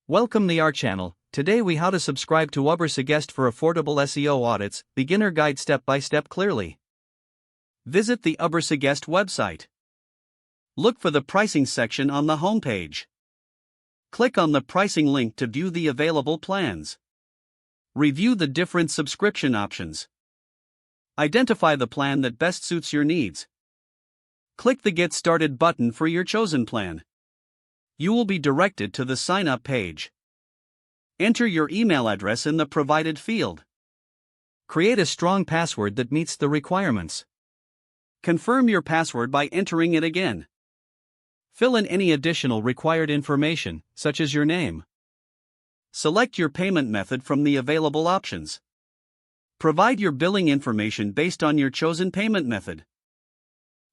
Welcome to our channel. Today we how to subscribe to Ubersuggest for affordable SEO audits, beginner guide step by step clearly. Visit the Ubersuggest website. Look for the pricing section on the homepage. Click on the pricing link to view the available plans. Review the different subscription options. Identify the plan that best suits your needs. Click the Get Started button for your chosen plan. You will be directed to the Sign Up page. Enter your email address in the provided field. Create a strong password that meets the requirements. Confirm your password by entering it again. Fill in any additional required information, such as your name. Select your payment method from the available options. Provide your billing information based on your chosen payment method.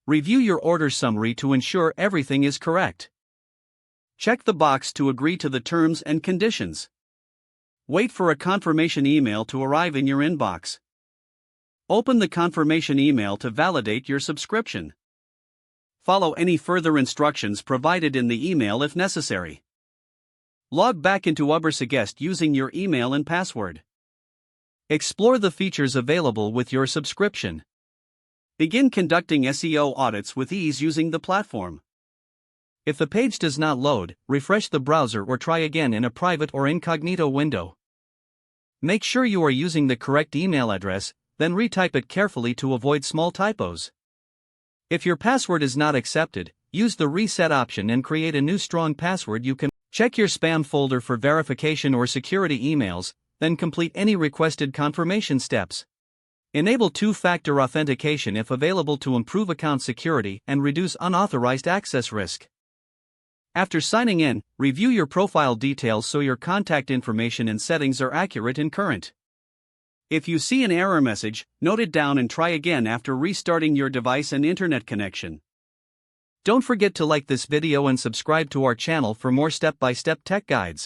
Review your order summary to ensure everything is correct. Check the box to agree to the terms and conditions. Wait for a confirmation email to arrive in your inbox. Open the confirmation email to validate your subscription. Follow any further instructions provided in the email if necessary. Log back into Ubersuggest using your email and password. Explore the features available with your subscription. Begin conducting SEO audits with ease using the platform. If the page does not load, refresh the browser or try again in a private or incognito window. Make sure you are using the correct email address, then retype it carefully to avoid small typos. If your password is not accepted, use the reset option and create a new strong password. You can check your spam folder for verification or security emails, then complete any requested confirmation steps. Enable two-factor authentication if available to improve account security and reduce unauthorized access risk. After signing in, review your profile details so your contact information and settings are accurate and current. If you see an error message, note it down and try again after restarting your device and internet connection. Don't forget to like this video and subscribe to our channel for more step-by-step tech guides.